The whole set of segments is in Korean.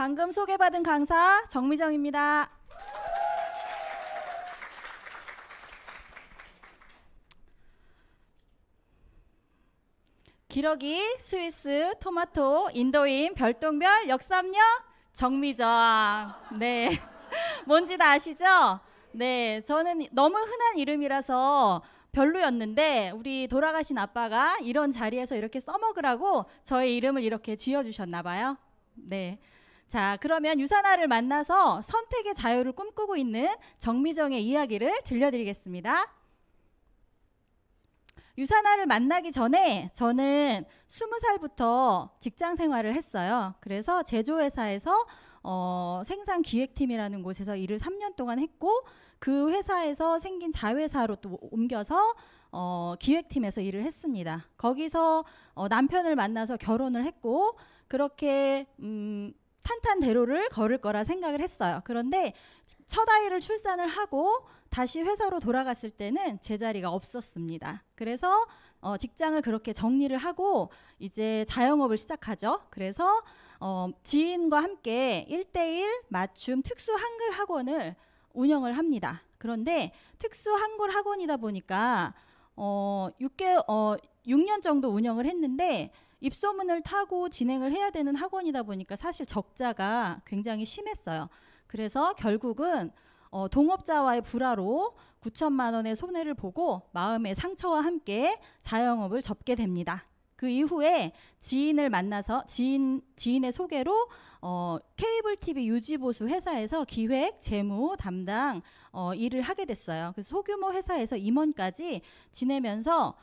방금 소개받은 강사 정미정입니다. 기러기, 스위스, 토마토, 인도인, 별똥별, 역삼역, 정미정. 네, 뭔지 다 아시죠? 네, 저는 너무 흔한 이름이라서 별로였는데 우리 돌아가신 아빠가 이런 자리에서 이렇게 써먹으라고 저의 이름을 이렇게 지어주셨나 봐요. 네. 자, 그러면 유산아를 만나서 선택의 자유를 꿈꾸고 있는 정미정의 이야기를 들려드리겠습니다. 유산아를 만나기 전에 저는 20살부터 직장 생활을 했어요. 그래서 제조회사에서 생산기획팀이라는 곳에서 일을 3년 동안 했고, 그 회사에서 생긴 자회사로 또 옮겨서 기획팀에서 일을 했습니다. 거기서 남편을 만나서 결혼을 했고, 그렇게 탄탄대로를 걸을 거라 생각을 했어요. 그런데 첫 아이를 출산을 하고 다시 회사로 돌아갔을 때는 제자리가 없었습니다. 그래서 직장을 그렇게 정리를 하고 이제 자영업을 시작하죠. 그래서 지인과 함께 1:1 맞춤 특수 한글 학원을 운영을 합니다. 그런데 특수 한글 학원이다 보니까 6년 정도 운영을 했는데 입소문을 타고 진행을 해야 되는 학원이다 보니까 사실 적자가 굉장히 심했어요. 그래서 결국은 동업자와의 불화로 9천만 원의 손해를 보고 마음의 상처와 함께 자영업을 접게 됩니다. 그 이후에 지인을 만나서 지인의 소개로 케이블 TV 유지보수 회사에서 기획, 재무 담당 일을 하게 됐어요. 그래서 소규모 회사에서 임원까지 지내면서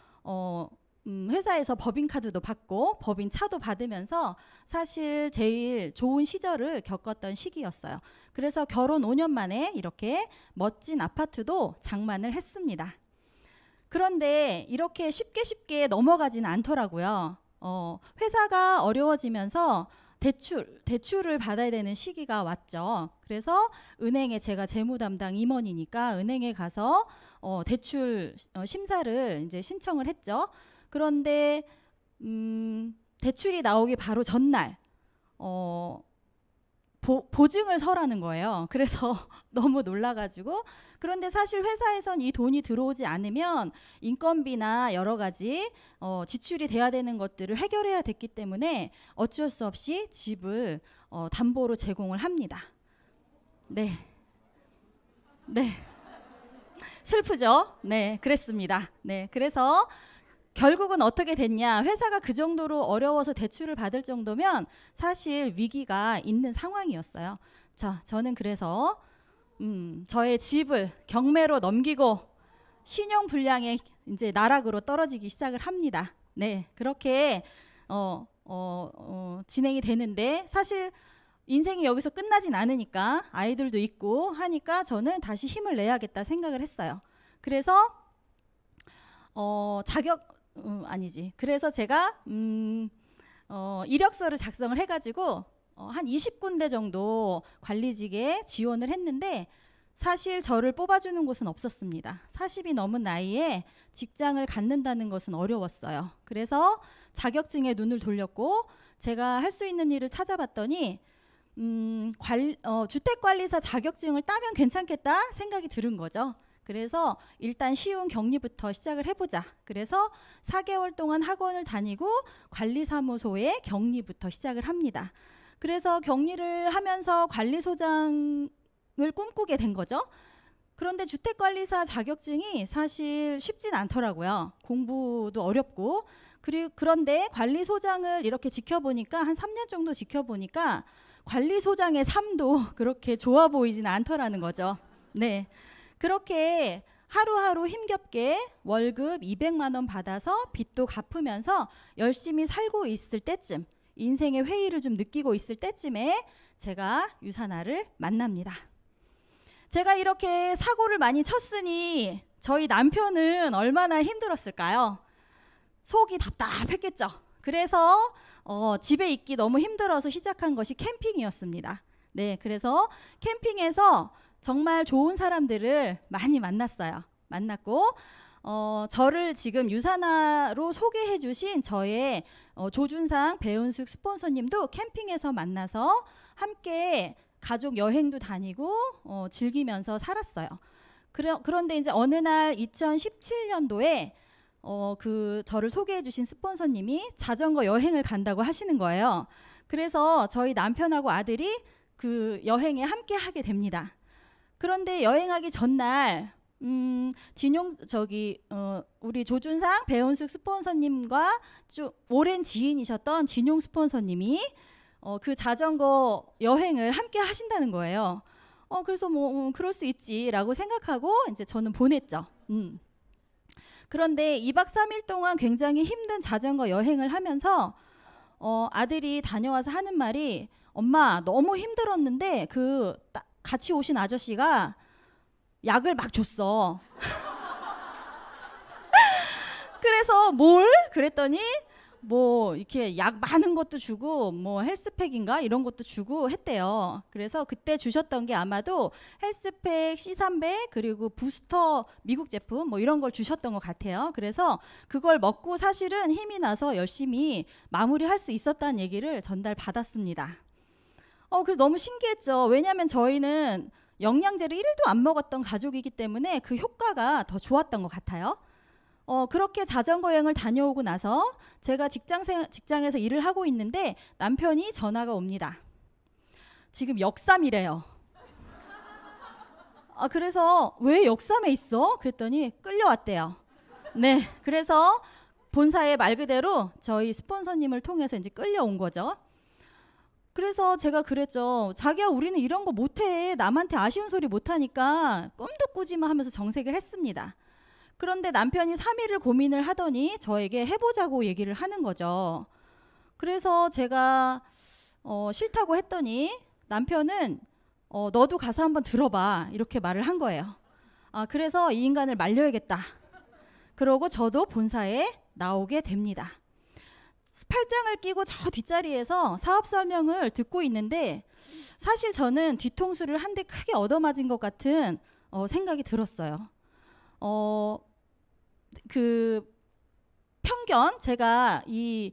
회사에서 법인카드도 받고 법인차도 받으면서 사실 제일 좋은 시절을 겪었던 시기였어요. 그래서 결혼 5년 만에 이렇게 멋진 아파트도 장만을 했습니다. 그런데 이렇게 쉽게 넘어가지는 않더라고요. 회사가 어려워지면서 대출을 받아야 되는 시기가 왔죠. 그래서 은행에 제가 재무 담당 임원이니까 은행에 가서 대출 심사를 이제 신청을 했죠. 그런데 대출이 나오기 바로 전날 보증을 서라는 거예요. 그래서 너무 놀라가지고, 그런데 사실 회사에선 이 돈이 들어오지 않으면 인건비나 여러 가지 지출이 돼야 되는 것들을 해결해야 됐기 때문에 어쩔 수 없이 집을 담보로 제공을 합니다. 네. 슬프죠? 네, 그랬습니다. 네, 그래서 결국은 어떻게 됐냐, 회사가 그 정도로 어려워서 대출을 받을 정도면 사실 위기가 있는 상황이었어요. 자, 저는 그래서 저의 집을 경매로 넘기고 신용불량의 이제 나락으로 떨어지기 시작을 합니다. 네, 그렇게 진행이 되는데 사실 인생이 여기서 끝나진 않으니까, 아이들도 있고 하니까 저는 다시 힘을 내야겠다 생각을 했어요. 그래서 그래서 제가 이력서를 작성을 해가지고 한 20군데 정도 관리직에 지원을 했는데 사실 저를 뽑아주는 곳은 없었습니다. 40이 넘은 나이에 직장을 갖는다는 것은 어려웠어요. 그래서 자격증에 눈을 돌렸고 제가 할 수 있는 일을 찾아봤더니 주택관리사 자격증을 따면 괜찮겠다 생각이 들은 거죠. 그래서 일단 쉬운 격리부터 시작을 해보자. 그래서 4개월 동안 학원을 다니고 관리사무소의 격리부터 시작을 합니다. 그래서 격리를 하면서 관리소장을 꿈꾸게 된 거죠. 그런데 주택관리사 자격증이 사실 쉽진 않더라고요. 공부도 어렵고. 그런데 관리소장을 이렇게 지켜보니까, 한 3년 정도 지켜보니까 관리소장의 삶도 그렇게 좋아 보이지는 않더라는 거죠. 네. 그렇게 하루하루 힘겹게 월급 200만 원 받아서 빚도 갚으면서 열심히 살고 있을 때쯤, 인생의 회의를 좀 느끼고 있을 때쯤에 제가 유산아를 만납니다. 제가 이렇게 사고를 많이 쳤으니 저희 남편은 얼마나 힘들었을까요? 속이 답답했겠죠. 그래서 집에 있기 너무 힘들어서 시작한 것이 캠핑이었습니다. 네, 그래서 캠핑에서 정말 좋은 사람들을 많이 만났어요. 만났고 저를 지금 유산화로 소개해 주신 저의 조준상 배은숙 스폰서님도 캠핑에서 만나서 함께 가족 여행도 다니고 즐기면서 살았어요. 그런데 이제 어느 날 2017년도에 저를 소개해 주신 스폰서님이 자전거 여행을 간다고 하시는 거예요. 그래서 저희 남편하고 아들이 그 여행에 함께 하게 됩니다. 그런데 여행하기 전날 우리 조준상 배은숙 스폰서님과 오랜 지인이셨던 진용 스폰서님이 그 자전거 여행을 함께 하신다는 거예요. 그래서 그럴 수 있지라고 생각하고 이제 저는 보냈죠. 그런데 2박 3일 동안 굉장히 힘든 자전거 여행을 하면서 아들이 다녀와서 하는 말이, 엄마 너무 힘들었는데 같이 오신 아저씨가 약을 막 줬어. 그래서 그랬더니 이렇게 약 많은 것도 주고 헬스팩인가 이런 것도 주고 했대요. 그래서 그때 주셨던 게 아마도 헬스팩, C300 그리고 부스터 미국 제품 이런 걸 주셨던 것 같아요. 그래서 그걸 먹고 사실은 힘이 나서 열심히 마무리할 수 있었다는 얘기를 전달받았습니다. 그래서 너무 신기했죠. 왜냐하면 저희는 영양제를 1도 안 먹었던 가족이기 때문에 그 효과가 더 좋았던 것 같아요. 그렇게 자전거 여행을 다녀오고 나서 제가 직장에서 일을 하고 있는데 남편이 전화가 옵니다. 지금 역삼이래요. 그래서 왜 역삼에 있어? 그랬더니 끌려왔대요. 네, 그래서 본사에 말 그대로 저희 스폰서님을 통해서 이제 끌려온 거죠. 그래서 제가 그랬죠. 자기야, 우리는 이런 거 못해. 남한테 아쉬운 소리 못하니까 꿈도 꾸지 마 하면서 정색을 했습니다. 그런데 남편이 3일을 고민을 하더니 저에게 해보자고 얘기를 하는 거죠. 그래서 제가 싫다고 했더니 남편은 너도 가서 한번 들어봐 이렇게 말을 한 거예요. 그래서 이 인간을 말려야겠다. 그러고 저도 본사에 나오게 됩니다. 팔짱을 끼고 저 뒷자리에서 사업 설명을 듣고 있는데 사실 저는 뒤통수를 한 대 크게 얻어맞은 것 같은 생각이 들었어요. 제가 이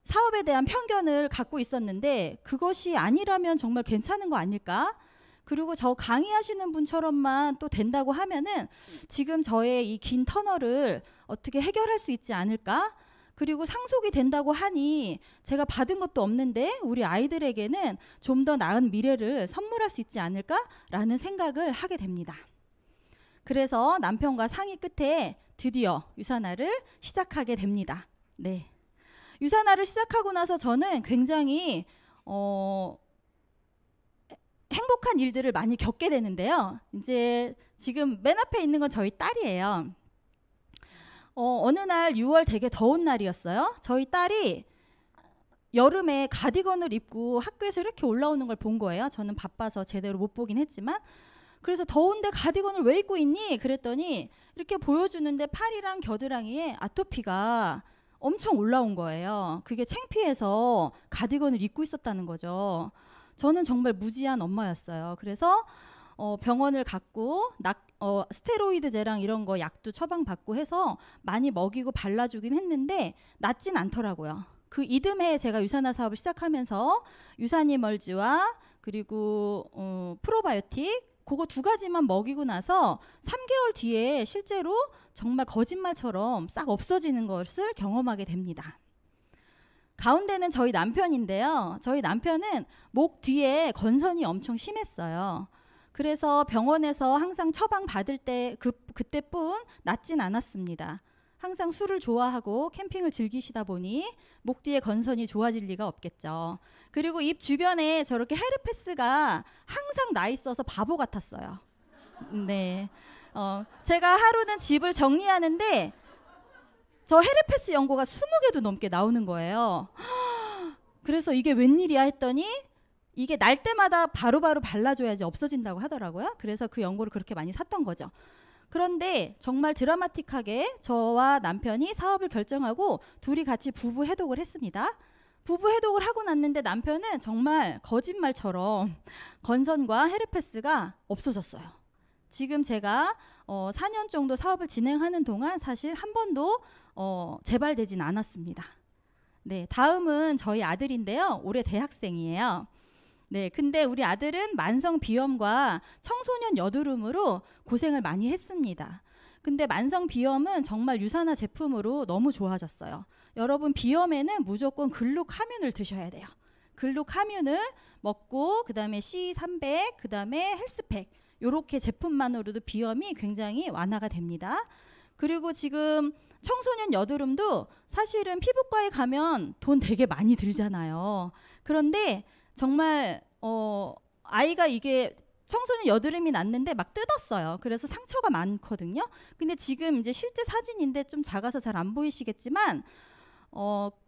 사업에 대한 편견을 갖고 있었는데 그것이 아니라면 정말 괜찮은 거 아닐까? 그리고 저 강의하시는 분처럼만 또 된다고 하면은 지금 저의 이 긴 터널을 어떻게 해결할 수 있지 않을까? 그리고 상속이 된다고 하니 제가 받은 것도 없는데 우리 아이들에게는 좀 더 나은 미래를 선물할 수 있지 않을까라는 생각을 하게 됩니다. 그래서 남편과 상의 끝에 드디어 유산화를 시작하게 됩니다. 네. 유산화를 시작하고 나서 저는 굉장히 행복한 일들을 많이 겪게 되는데요. 이제 지금 맨 앞에 있는 건 저희 딸이에요. 어느 날 6월 되게 더운 날이었어요. 저희 딸이 여름에 가디건을 입고 학교에서 이렇게 올라오는 걸 본 거예요. 저는 바빠서 제대로 못 보긴 했지만. 그래서 더운데 가디건을 왜 입고 있니? 그랬더니 이렇게 보여주는데 팔이랑 겨드랑이에 아토피가 엄청 올라온 거예요. 그게 창피해서 가디건을 입고 있었다는 거죠. 저는 정말 무지한 엄마였어요. 그래서 병원을 갔고 스테로이드제랑 이런 거 약도 처방받고 해서 많이 먹이고 발라주긴 했는데 낫진 않더라고요. 그 이듬해 제가 유산화 사업을 시작하면서 유산이멀즈와 그리고 프로바이오틱 그거 2가지만 먹이고 나서 3개월 뒤에 실제로 정말 거짓말처럼 싹 없어지는 것을 경험하게 됩니다. 가운데는 저희 남편인데요. 저희 남편은 목 뒤에 건선이 엄청 심했어요. 그래서 병원에서 항상 처방 받을 때 그때뿐 낫진 않았습니다. 항상 술을 좋아하고 캠핑을 즐기시다 보니 목 뒤에 건선이 좋아질 리가 없겠죠. 그리고 입 주변에 저렇게 헤르페스가 항상 나 있어서 바보 같았어요. 네, 제가 하루는 집을 정리하는데 저 헤르페스 연고가 20개도 넘게 나오는 거예요. 그래서 이게 웬일이야 했더니 이게 날 때마다 바로바로 발라줘야지 없어진다고 하더라고요. 그래서 그 연고를 그렇게 많이 샀던 거죠. 그런데 정말 드라마틱하게 저와 남편이 사업을 결정하고 둘이 같이 부부 해독을 했습니다. 부부 해독을 하고 났는데 남편은 정말 거짓말처럼 건선과 헤르페스가 없어졌어요. 지금 제가 4년 정도 사업을 진행하는 동안 사실 한 번도 재발되진 않았습니다. 네, 다음은 저희 아들인데요. 올해 대학생이에요. 네, 근데 우리 아들은 만성 비염과 청소년 여드름으로 고생을 많이 했습니다. 근데 만성 비염은 정말 유산화 제품으로 너무 좋아졌어요. 여러분, 비염에는 무조건 글루카민을 드셔야 돼요. 글루카민을 먹고 그다음에 C300, 그다음에 헬스팩, 요렇게 제품만으로도 비염이 굉장히 완화가 됩니다. 그리고 지금 청소년 여드름도 사실은 피부과에 가면 돈 되게 많이 들잖아요. 그런데 정말 아이가 이게 청소년 여드름이 났는데 막 뜯었어요. 그래서 상처가 많거든요. 근데 지금 이제 실제 사진인데 좀 작아서 잘 안 보이시겠지만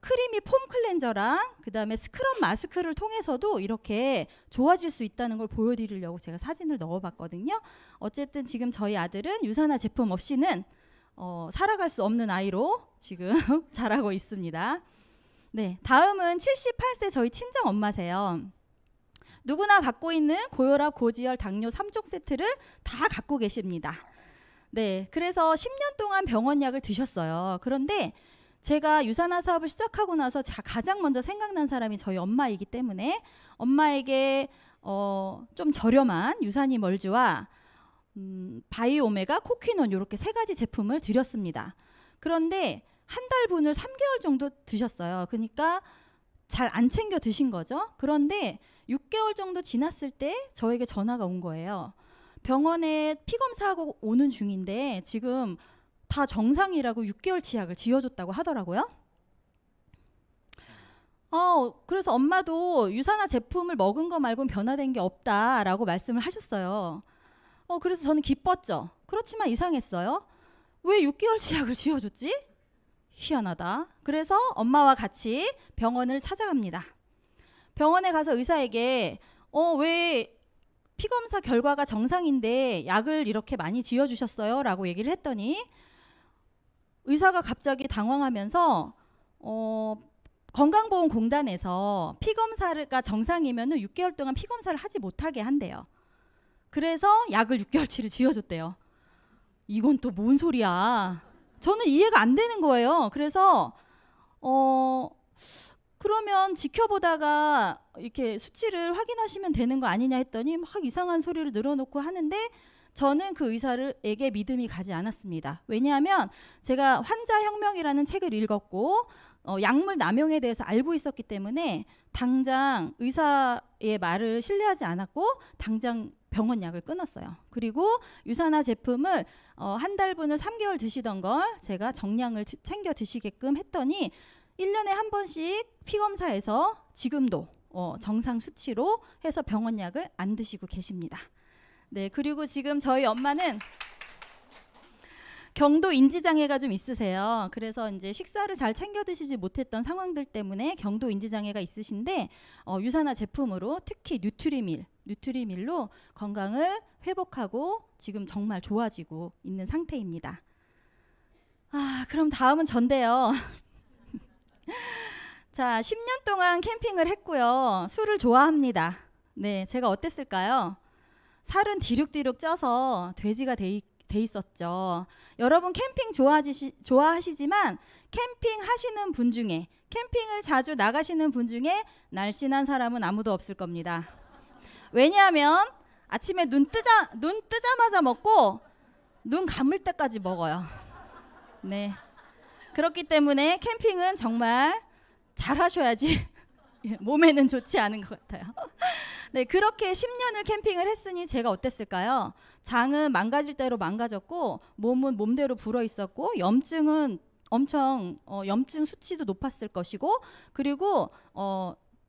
크리미 폼 클렌저랑 그다음에 스크럽 마스크를 통해서도 이렇게 좋아질 수 있다는 걸 보여드리려고 제가 사진을 넣어봤거든요. 어쨌든 지금 저희 아들은 유산화 제품 없이는 살아갈 수 없는 아이로 지금 자라고 있습니다. 네, 다음은 78세 저희 친정 엄마세요. 누구나 갖고 있는 고혈압, 고지혈, 당뇨 3종 세트를 다 갖고 계십니다. 네, 그래서 10년 동안 병원약을 드셨어요. 그런데 제가 유산화 사업을 시작하고 나서 가장 먼저 생각난 사람이 저희 엄마이기 때문에 엄마에게 좀 저렴한 유산이 멀즈와 바이오메가, 코퀴논 이렇게 3가지 제품을 드렸습니다. 그런데 한 달분을 3개월 정도 드셨어요. 그러니까 잘 안 챙겨 드신 거죠. 그런데 6개월 정도 지났을 때 저에게 전화가 온 거예요. 병원에 피 검사하고 오는 중인데 지금 다 정상이라고 6개월치 약을 지어줬다고 하더라고요. 그래서 엄마도 유산화 제품을 먹은 거 말고는 변화된 게 없다라고 말씀을 하셨어요. 그래서 저는 기뻤죠. 그렇지만 이상했어요. 왜 6개월치 약을 지어줬지? 희한하다. 그래서 엄마와 같이 병원을 찾아갑니다. 병원에 가서 의사에게 왜 피검사 결과가 정상인데 약을 이렇게 많이 지어주셨어요? 라고 얘기를 했더니 의사가 갑자기 당황하면서 건강보험공단에서 피검사가 정상이면 6개월 동안 피검사를 하지 못하게 한대요. 그래서 약을 6개월치를 지어줬대요. 이건 또 뭔 소리야. 저는 이해가 안 되는 거예요. 그래서 그러면 지켜보다가 이렇게 수치를 확인하시면 되는 거 아니냐 했더니 막 이상한 소리를 늘어놓고 하는데 저는 그 의사에게 믿음이 가지 않았습니다. 왜냐하면 제가 환자혁명이라는 책을 읽었고 약물 남용에 대해서 알고 있었기 때문에 당장 의사의 말을 신뢰하지 않았고 당장 병원 약을 끊었어요. 그리고 유산화 제품을 한 달분을 3개월 드시던 걸 제가 정량을 챙겨 드시게끔 했더니 1년에 한 번씩 피검사에서 지금도 정상 수치로 해서 병원 약을 안 드시고 계십니다. 네, 그리고 지금 저희 엄마는 경도 인지장애가 좀 있으세요. 그래서 이제 식사를 잘 챙겨 드시지 못했던 상황들 때문에 경도 인지장애가 있으신데 유산화 제품으로 특히 뉴트리밀로 건강을 회복하고 지금 정말 좋아지고 있는 상태입니다. 그럼 다음은 전데요. 자, 10년 동안 캠핑을 했고요. 술을 좋아합니다. 네, 제가 어땠을까요? 살은 디룩디룩 쪄서 돼지가 돼 있었죠. 여러분 캠핑 좋아하시지만 캠핑 하시는 분 중에 캠핑을 자주 나가시는 분 중에 날씬한 사람은 아무도 없을 겁니다. 왜냐하면 아침에 눈 뜨자마자 먹고 눈 감을 때까지 먹어요. 네. 그렇기 때문에 캠핑은 정말 잘 하셔야지 몸에는 좋지 않은 것 같아요. 네, 그렇게 10년을 캠핑을 했으니 제가 어땠을까요? 장은 망가질 대로 망가졌고 몸은 몸대로 불어 있었고 염증은 엄청 염증 수치도 높았을 것이고 그리고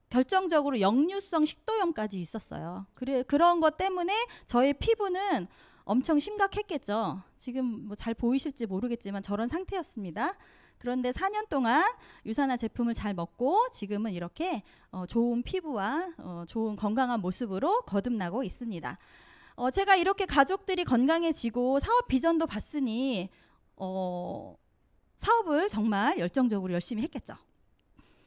결정적으로 역류성 식도염까지 있었어요. 그런 것 때문에 저의 피부는 엄청 심각했겠죠. 지금 뭐 잘 보이실지 모르겠지만 저런 상태였습니다. 그런데 4년 동안 유산화 제품을 잘 먹고 지금은 이렇게 좋은 피부와 좋은 건강한 모습으로 거듭나고 있습니다. 제가 이렇게 가족들이 건강해지고 사업 비전도 봤으니 사업을 정말 열정적으로 열심히 했겠죠.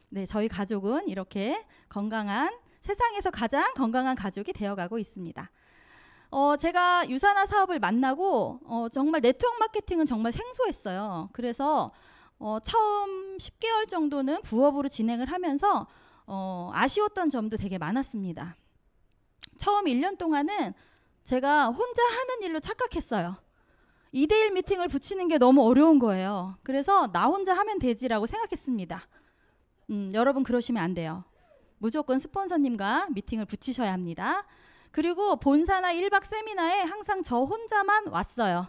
네, 저희 가족은 이렇게 건강한 세상에서 가장 건강한 가족이 되어가고 있습니다. 제가 유산화 사업을 만나고 정말 네트워크 마케팅은 정말 생소했어요. 그래서 처음 10개월 정도는 부업으로 진행을 하면서 아쉬웠던 점도 되게 많았습니다. 처음 1년 동안은 제가 혼자 하는 일로 착각했어요. 2대1 미팅을 붙이는 게 너무 어려운 거예요. 그래서 나 혼자 하면 되지라고 생각했습니다. 여러분 그러시면 안 돼요. 무조건 스폰서님과 미팅을 붙이셔야 합니다. 그리고 본사나 1박 세미나에 항상 저 혼자만 왔어요.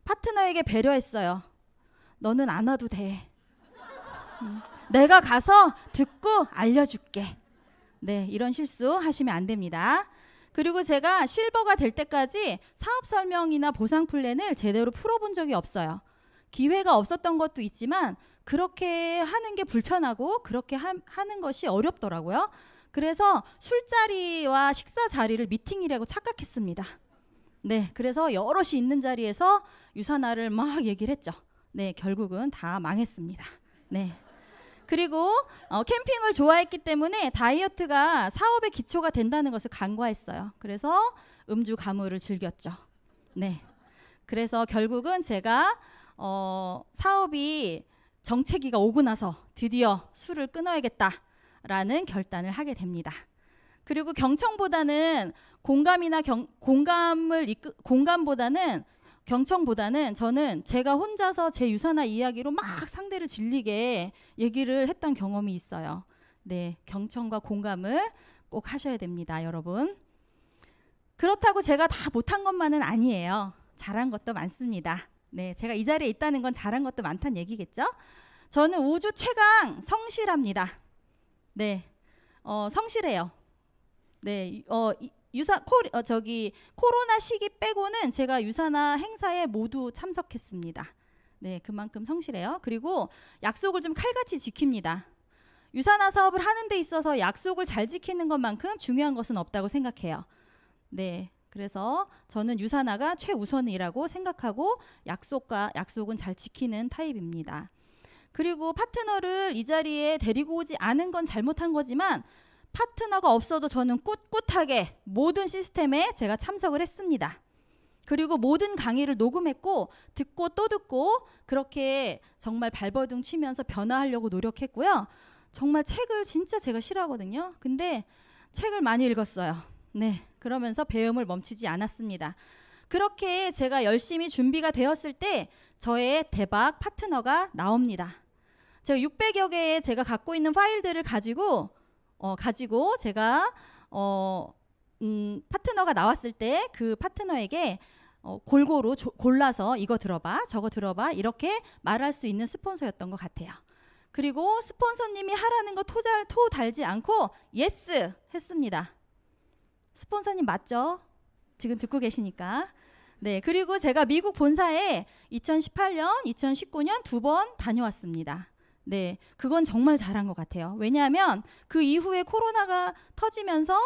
파트너에게 배려했어요. 너는 안 와도 돼. 내가 가서 듣고 알려줄게. 네, 이런 실수 하시면 안 됩니다. 그리고 제가 실버가 될 때까지 사업 설명이나 보상 플랜을 제대로 풀어본 적이 없어요. 기회가 없었던 것도 있지만 그렇게 하는 게 불편하고 그렇게 하는 것이 어렵더라고요. 그래서 술자리와 식사 자리를 미팅이라고 착각했습니다. 네, 그래서 여럿이 있는 자리에서 유산화를 막 얘기를 했죠. 네, 결국은 다 망했습니다. 네. 그리고 캠핑을 좋아했기 때문에 다이어트가 사업의 기초가 된다는 것을 간과했어요. 그래서 음주 가무를 즐겼죠. 네. 그래서 결국은 제가 사업이 정체기가 오고 나서 드디어 술을 끊어야겠다라는 결단을 하게 됩니다. 그리고 경청보다는 경청보다는 저는 제가 혼자서 제 유산화 이야기로 막 상대를 질리게 얘기를 했던 경험이 있어요. 네, 경청과 공감을 꼭 하셔야 됩니다, 여러분. 그렇다고 제가 다 못한 것만은 아니에요. 잘한 것도 많습니다. 네, 제가 이 자리에 있다는 건 잘한 것도 많다는 얘기겠죠? 저는 우주 최강 성실합니다. 네, 성실해요. 네, 코로나 시기 빼고는 제가 유산화 행사에 모두 참석했습니다. 네, 그만큼 성실해요. 그리고 약속을 좀 칼같이 지킵니다. 유산화 사업을 하는 데 있어서 약속을 잘 지키는 것만큼 중요한 것은 없다고 생각해요. 네, 그래서 저는 유산화가 최우선이라고 생각하고 약속은 잘 지키는 타입입니다. 그리고 파트너를 이 자리에 데리고 오지 않은 건 잘못한 거지만 파트너가 없어도 저는 꿋꿋하게 모든 시스템에 제가 참석을 했습니다. 그리고 모든 강의를 녹음했고 듣고 또 듣고 그렇게 정말 발버둥 치면서 변화하려고 노력했고요. 정말 책을 진짜 제가 싫어하거든요. 근데 책을 많이 읽었어요. 네, 그러면서 배움을 멈추지 않았습니다. 그렇게 제가 열심히 준비가 되었을 때 저의 대박 파트너가 나옵니다. 제가 600여 개의 제가 갖고 있는 파일들을 가지고 제가 파트너가 나왔을 때 그 파트너에게 골고루 골라서 이거 들어봐 저거 들어봐 이렇게 말할 수 있는 스폰서였던 것 같아요. 그리고 스폰서님이 하라는 거 토 달지 않고 예스 했습니다. 스폰서님 맞죠? 지금 듣고 계시니까. 네, 그리고 제가 미국 본사에 2018년, 2019년 2번 다녀왔습니다. 네, 그건 정말 잘한 것 같아요. 왜냐하면 그 이후에 코로나가 터지면서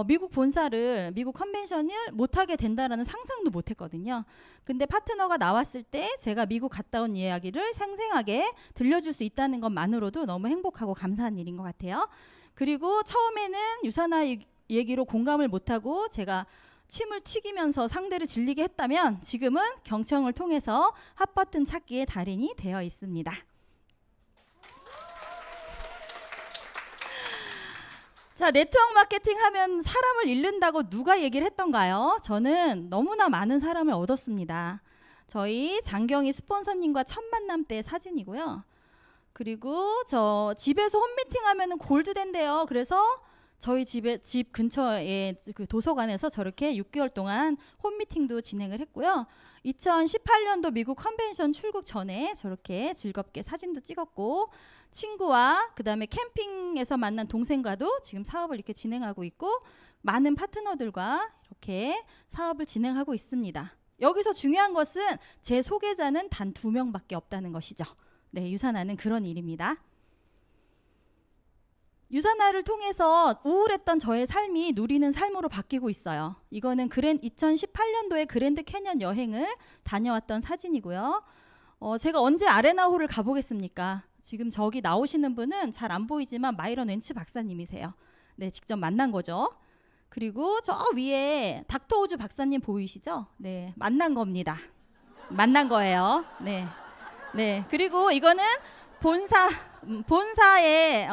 미국 컨벤션을 못하게 된다라는 상상도 못했거든요. 근데 파트너가 나왔을 때 제가 미국 갔다 온 이야기를 생생하게 들려줄 수 있다는 것만으로도 너무 행복하고 감사한 일인 것 같아요. 그리고 처음에는 유산화 얘기로 공감을 못하고 제가 침을 튀기면서 상대를 질리게 했다면 지금은 경청을 통해서 핫버튼 찾기의 달인이 되어 있습니다. 자, 네트워크 마케팅 하면 사람을 잃는다고 누가 얘기를 했던가요? 저는 너무나 많은 사람을 얻었습니다. 저희 장경희 스폰서님과 첫 만남 때 사진이고요. 그리고 저 집에서 홈미팅 하면은 골드된대요. 그래서 저희 집 근처에 그 도서관에서 저렇게 6개월 동안 홈미팅도 진행을 했고요. 2018년도 미국 컨벤션 출국 전에 저렇게 즐겁게 사진도 찍었고 친구와 그다음에 캠핑에서 만난 동생과도 지금 사업을 이렇게 진행하고 있고 많은 파트너들과 이렇게 사업을 진행하고 있습니다. 여기서 중요한 것은 제 소개자는 단 2명밖에 없다는 것이죠. 네, 유산화는 그런 일입니다. 유산화를 통해서 우울했던 저의 삶이 누리는 삶으로 바뀌고 있어요. 이거는 2018년도에 그랜드 캐년 여행을 다녀왔던 사진이고요. 제가 언제 아레나홀을 가보겠습니까? 지금 저기 나오시는 분은 잘 안 보이지만 마이런 웬츠 박사님이세요. 네, 직접 만난 거죠. 그리고 저 위에 닥터우즈 박사님 보이시죠? 네, 만난 겁니다. 만난 거예요. 네. 네. 그리고 이거는 본사에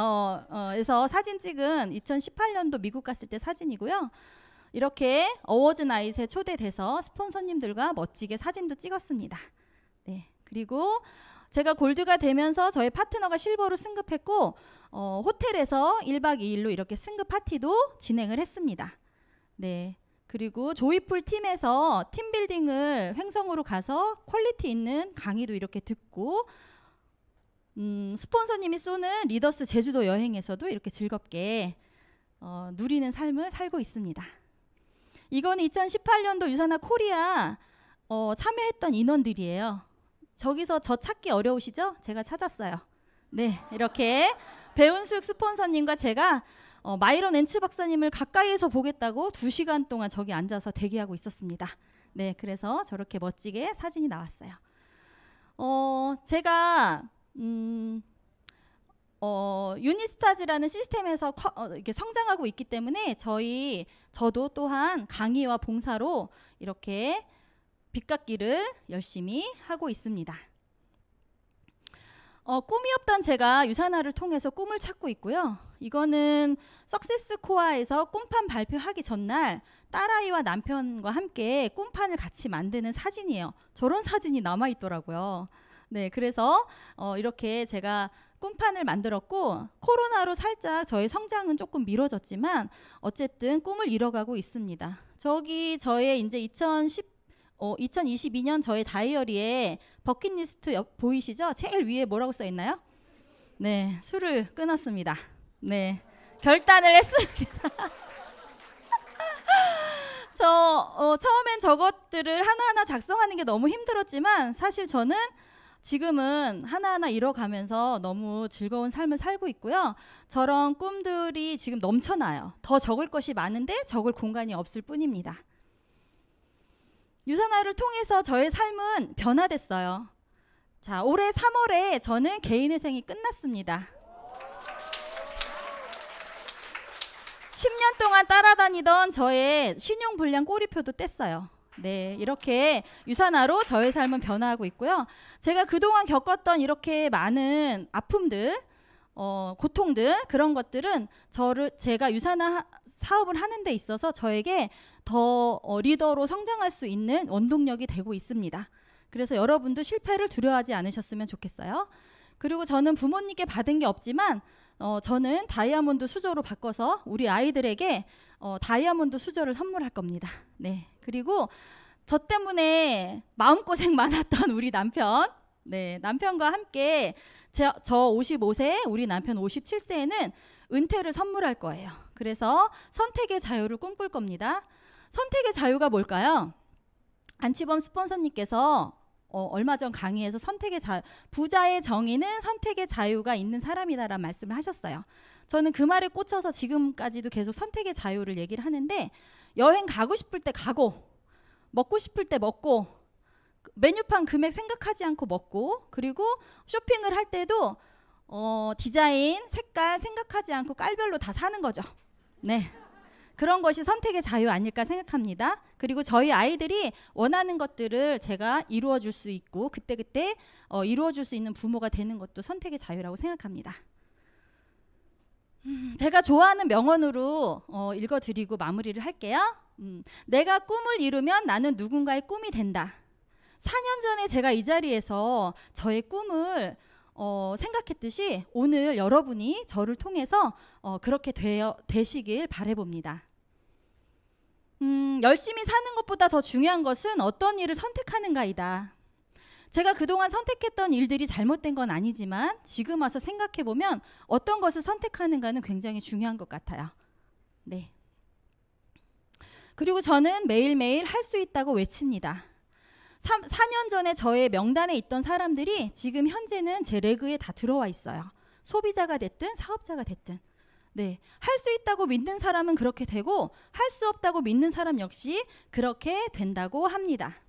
에서 사진 찍은 2018년도 미국 갔을 때 사진이고요. 이렇게 어워즈 나잇에 초대돼서 스폰서님들과 멋지게 사진도 찍었습니다. 네. 그리고 제가 골드가 되면서 저희 파트너가 실버로 승급했고 호텔에서 1박 2일로 이렇게 승급 파티도 진행을 했습니다. 네. 그리고 조이풀 팀에서 팀빌딩을 횡성으로 가서 퀄리티 있는 강의도 이렇게 듣고 스폰서님이 쏘는 리더스 제주도 여행에서도 이렇게 즐겁게 누리는 삶을 살고 있습니다. 이거는 2018년도 유산화 코리아 참여했던 인원들이에요. 저기서 저 찾기 어려우시죠? 제가 찾았어요. 네, 이렇게 배은숙 스폰서님과 제가 마이런 엔츠 박사님을 가까이에서 보겠다고 2시간 동안 저기 앉아서 대기하고 있었습니다. 네, 그래서 저렇게 멋지게 사진이 나왔어요. 제가 유니스타즈라는 시스템에서 이렇게 성장하고 있기 때문에 저도 또한 강의와 봉사로 이렇게 빚갚기를 열심히 하고 있습니다. 꿈이 없던 제가 유산화를 통해서 꿈을 찾고 있고요. 이거는 석세스 코아에서 꿈판 발표하기 전날 딸아이와 남편과 함께 꿈판을 같이 만드는 사진이에요. 저런 사진이 남아있더라고요. 네, 그래서 이렇게 제가 꿈판을 만들었고 코로나로 살짝 저의 성장은 조금 미뤄졌지만 어쨌든 꿈을 이뤄가고 있습니다. 저기 저의 이제 2022년 저의 다이어리에 버킷리스트 보이시죠? 제일 위에 뭐라고 써 있나요? 네, 술을 끊었습니다. 네, 결단을 했습니다. 처음엔 저것들을 하나하나 작성하는 게 너무 힘들었지만 사실 저는 지금은 하나하나 이뤄가면서 너무 즐거운 삶을 살고 있고요. 저런 꿈들이 지금 넘쳐나요. 더 적을 것이 많은데 적을 공간이 없을 뿐입니다. 유산화를 통해서 저의 삶은 변화됐어요. 자, 올해 3월에 저는 개인회생이 끝났습니다. 10년 동안 따라다니던 저의 신용불량 꼬리표도 뗐어요. 네, 이렇게 유산화로 저의 삶은 변화하고 있고요. 제가 그동안 겪었던 이렇게 많은 아픔들, 고통들, 그런 것들은 제가 유산화 사업을 하는 데 있어서 저에게 더 리더로 성장할 수 있는 원동력이 되고 있습니다. 그래서 여러분도 실패를 두려워하지 않으셨으면 좋겠어요. 그리고 저는 부모님께 받은 게 없지만 저는 다이아몬드 수저로 바꿔서 우리 아이들에게 다이아몬드 수저를 선물할 겁니다. 네. 그리고 저 때문에 마음고생 많았던 우리 남편, 네, 남편과 함께 저 55세, 우리 남편 57세에는 은퇴를 선물할 거예요. 그래서 선택의 자유를 꿈꿀 겁니다. 선택의 자유가 뭘까요? 안치범 스폰서님께서 얼마 전 강의에서 선택의 자유, 부자의 정의는 선택의 자유가 있는 사람이다라는 말씀을 하셨어요. 저는 그 말에 꽂혀서 지금까지도 계속 선택의 자유를 얘기를 하는데 여행 가고 싶을 때 가고 먹고 싶을 때 먹고 메뉴판 금액 생각하지 않고 먹고 그리고 쇼핑을 할 때도 디자인, 색깔 생각하지 않고 깔별로 다 사는 거죠. 네. 그런 것이 선택의 자유 아닐까 생각합니다. 그리고 저희 아이들이 원하는 것들을 제가 이루어 줄 수 있고 그때그때 이루어 줄 수 있는 부모가 되는 것도 선택의 자유라고 생각합니다. 제가 좋아하는 명언으로 읽어드리고 마무리를 할게요. 내가 꿈을 이루면 나는 누군가의 꿈이 된다. 4년 전에 제가 이 자리에서 저의 꿈을 생각했듯이 오늘 여러분이 저를 통해서 그렇게 되시길 바라봅니다. 열심히 사는 것보다 더 중요한 것은 어떤 일을 선택하는가이다. 제가 그동안 선택했던 일들이 잘못된 건 아니지만 지금 와서 생각해보면 어떤 것을 선택하는가는 굉장히 중요한 것 같아요. 네. 그리고 저는 매일매일 할 수 있다고 외칩니다. 4년 전에 저의 명단에 있던 사람들이 지금 현재는 제 레그에 다 들어와 있어요. 소비자가 됐든 사업자가 됐든. 네, 할 수 있다고 믿는 사람은 그렇게 되고 할 수 없다고 믿는 사람 역시 그렇게 된다고 합니다.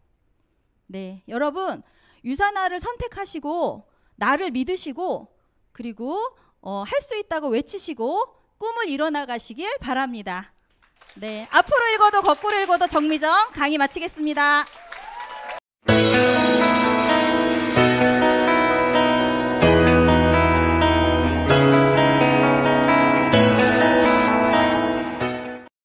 네, 여러분 유산화를 선택하시고 나를 믿으시고 그리고 할 수 있다고 외치시고 꿈을 이뤄나가시길 바랍니다. 네, 앞으로 읽어도 거꾸로 읽어도 정미정 강의 마치겠습니다.